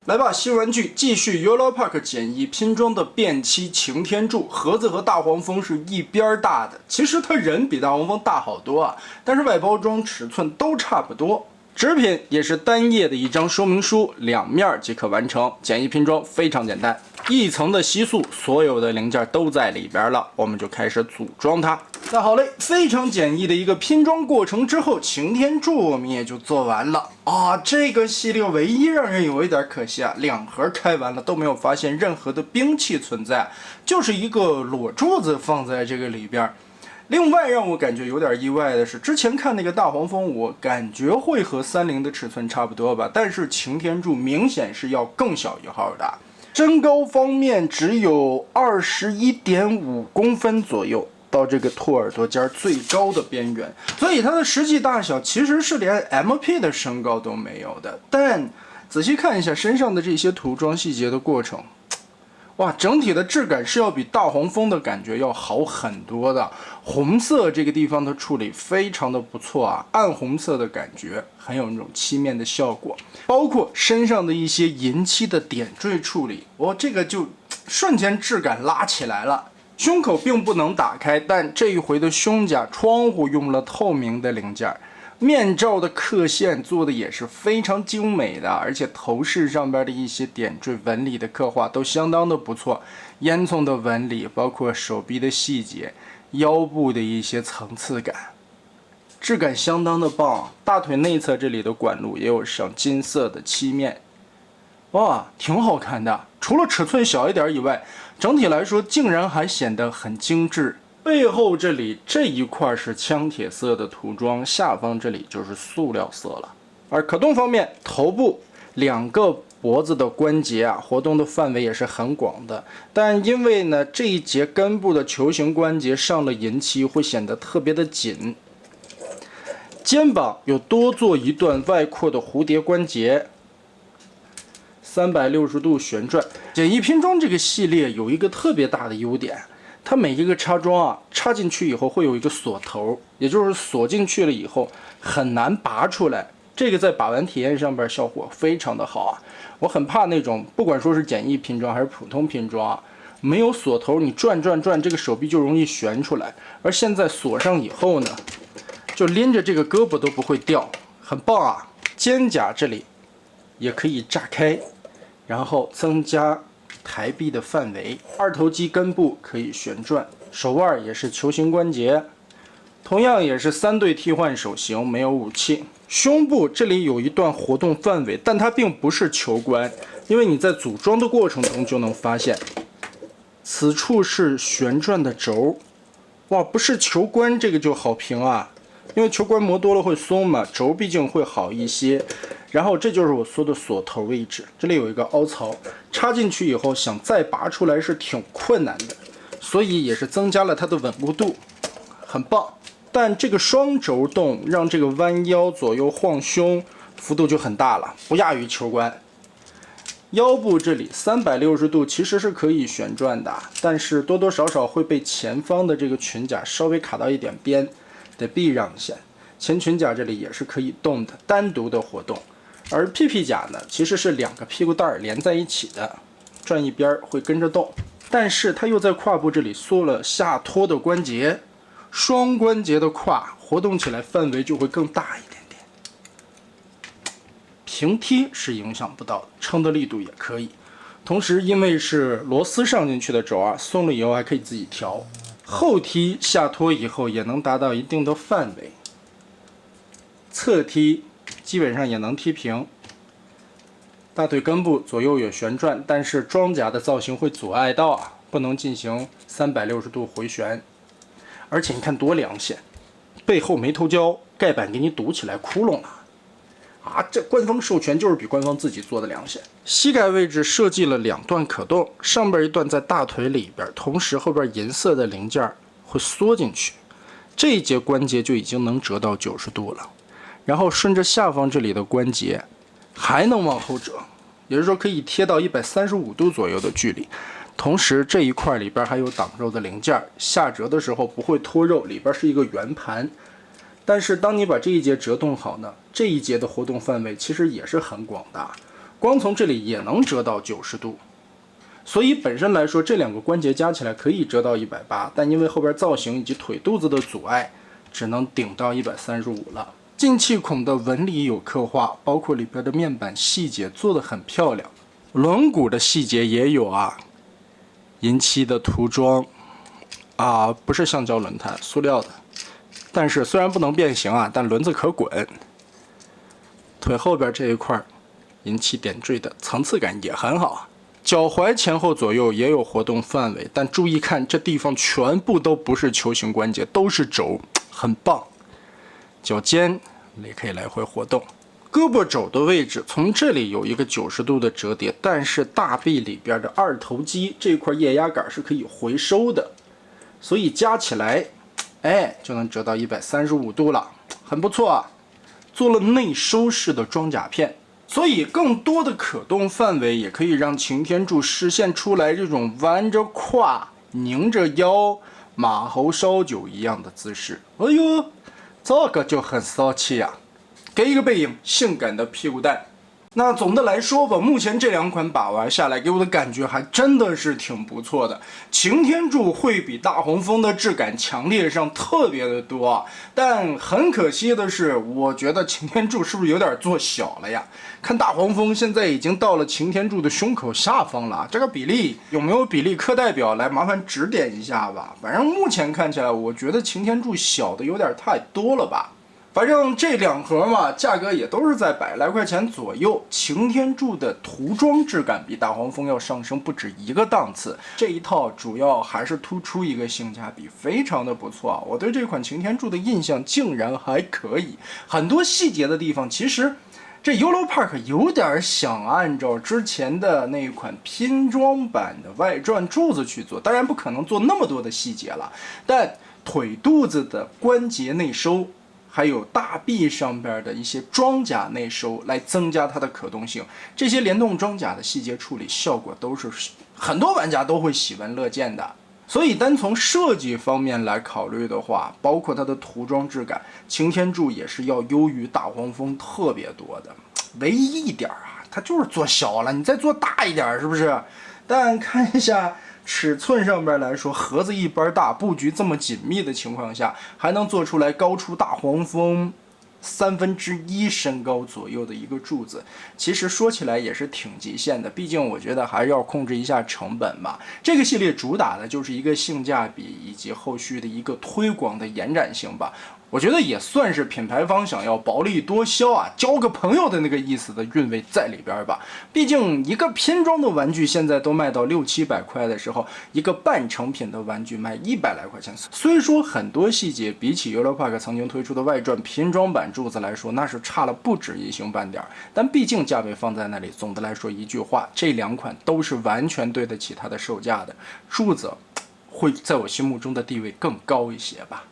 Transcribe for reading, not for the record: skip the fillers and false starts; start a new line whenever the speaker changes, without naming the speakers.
来吧，新玩具继续 Europark 简易拼装的便漆擎天柱，盒子和大黄蜂是一边大的，其实它人比大黄蜂大好多啊，但是外包装尺寸都差不多。纸品也是单页的一张说明书，两面即可完成。简易拼装非常简单，一层的吸塑，所有的零件都在里边了，我们就开始组装它。那好嘞，非常简易的一个拼装过程之后，擎天柱我们也就做完了啊。这个系列唯一让人有一点可惜啊，两盒开完了都没有发现任何的兵器存在，就是一个裸柱子放在这个里边。另外让我感觉有点意外的是，之前看那个大黄蜂，我感觉会和30的尺寸差不多吧，但是擎天柱明显是要更小一号的。身高方面只有21.5公分左右，到这个兔耳朵尖最高的边缘，所以它的实际大小其实是连 MP 的身高都没有的。但仔细看一下身上的这些涂装细节的过程。哇，整体的质感是要比大黄蜂的感觉要好很多的。红色这个地方的处理非常的不错啊，暗红色的感觉很有那种漆面的效果，包括身上的一些银漆的点缀处理，这个就瞬间质感拉起来了。胸口并不能打开，但这一回的胸甲窗户用了透明的零件。面罩的刻线做的也是非常精美的，而且头饰上边的一些点缀纹理的刻画都相当的不错，烟囱的纹理，包括手臂的细节，腰部的一些层次感，质感相当的棒。大腿内侧这里的管路也有上金色的漆面，哇，挺好看的。除了尺寸小一点以外，整体来说竟然还显得很精致。背后这里这一块是枪铁色的涂装，下方这里就是塑料色了。而可动方面，头部2个脖子的关节啊，活动的范围也是很广的。但因为呢这一节根部的球形关节上了银漆，会显得特别的紧。肩膀有多做一段外扩的蝴蝶关节，360度旋转。简易拼装这个系列有一个特别大的优点。它每一个插桩啊，插进去以后会有一个锁头，也就是锁进去了以后很难拔出来。这个在把玩体验上边效果非常的好啊。我很怕那种不管说是简易拼装还是普通拼装啊，没有锁头，你转，这个手臂就容易旋出来。而现在锁上以后呢，就拎着这个胳膊都不会掉，很棒啊。肩胛这里也可以炸开，然后增加抬臂的范围，二头肌根部可以旋转，手腕也是球形关节，同样也是3对替换手型，没有武器。胸部这里有一段活动范围，但它并不是球关，因为你在组装的过程中就能发现，此处是旋转的轴。哇，不是球关这个就好评啊，因为球关磨多了会松嘛，轴毕竟会好一些。然后这就是我说的锁头位置，这里有一个凹槽，插进去以后想再拔出来是挺困难的，所以也是增加了它的稳固度，很棒。但这个双轴动让这个弯腰左右晃胸幅度就很大了，不亚于球关。腰部这里360度其实是可以旋转的，但是多多少少会被前方的这个裙甲稍微卡到一点边，得避让一下。前裙甲这里也是可以动的，单独的活动。而屁屁甲呢，其实是2个屁股蛋连在一起的，转一边会跟着动，但是它又在胯部这里缩了下托的关节，双关节的胯活动起来范围就会更大一点点。平踢是影响不到的，撑的力度也可以。同时因为是螺丝上进去的轴啊，松了以后还可以自己调。后踢下托以后也能达到一定的范围，侧踢基本上也能踢平。大腿根部左右有旋转，但是装甲的造型会阻碍到啊，不能进行360度回旋。而且你看多良心，背后没头胶，盖板给你堵起来窟窿了啊！这官方授权就是比官方自己做的良心。膝盖位置设计了2段可动，上边一段在大腿里边，同时后边银色的零件会缩进去，这一节关节就已经能折到90度了。然后顺着下方这里的关节还能往后折，也就是说可以贴到135度左右的距离。同时这一块里边还有挡肉的零件，下折的时候不会脱肉，里边是一个圆盘。但是当你把这一节折动好呢，这一节的活动范围其实也是很广大。光从这里也能折到90度。所以本身来说，这两个关节加起来可以折到180，但因为后边造型以及腿肚子的阻碍，只能顶到135了。进气孔的纹理有刻画，包括里边的面板细节做得很漂亮，轮毂的细节也有啊。银漆的涂装啊，不是橡胶轮胎，塑料的，但是虽然不能变形啊，但轮子可滚。腿后边这一块银漆点缀的层次感也很好。脚踝前后左右也有活动范围，但注意看这地方全部都不是球形关节，都是轴，很棒。脚尖也可以来回活动。胳膊肘的位置从这里有一个90度的折叠，但是大臂里边的二头肌这块液压杆是可以回收的，所以加起来，就能折到135度了，很不错啊。做了内收式的装甲片。所以更多的可动范围也可以让擎天柱实现出来这种弯着胯、拧着腰、马猴烧酒一样的姿势。哎呦，这个就很骚气呀！给一个背影，性感的屁股蛋。那总的来说吧，目前这两款把玩下来，给我的感觉还真的是挺不错的。擎天柱会比大黄蜂的质感强烈上特别的多，但很可惜的是，我觉得擎天柱是不是有点做小了呀？看大黄蜂现在已经到了擎天柱的胸口下方了，这个比例有没有比例课代表来麻烦指点一下吧？反正目前看起来，我觉得擎天柱小的有点太多了吧。反正这两盒嘛，价格也都是在100来块钱左右。擎天柱的涂装质感比大黄蜂要上升不止一个档次。这一套主要还是突出一个性价比，非常的不错啊！我对这款擎天柱的印象竟然还可以，很多细节的地方其实。这 Europark 有点想按照之前的那一款拼装版的外转柱子去做，当然不可能做那么多的细节了，但腿肚子的关节内收。还有大臂上边的一些装甲内收，来增加它的可动性。这些联动装甲的细节处理效果都是很多玩家都会喜闻乐见的。所以单从设计方面来考虑的话，包括它的涂装质感，擎天柱也是要优于大黄蜂特别多的。唯一一点啊，它就是做小了，你再做大一点是不是？但看一下。尺寸上边来说，盒子一般大，布局这么紧密的情况下，还能做出来高出大黄蜂1/3身高左右的一个柱子，其实说起来也是挺极限的。毕竟我觉得还是要控制一下成本吧。这个系列主打的就是一个性价比以及后续的一个推广的延展性吧。我觉得也算是品牌方想要薄利多销啊，交个朋友的那个意思的韵味在里边吧。毕竟一个拼装的玩具现在都卖到600-700块的时候，一个半成品的玩具卖100来块钱。虽说很多细节比起 Europark 曾经推出的外转拼装版柱子来说，那是差了不止一星半点，但毕竟价位放在那里，总的来说一句话，这两款都是完全对得起它的售价的。柱子会在我心目中的地位更高一些吧。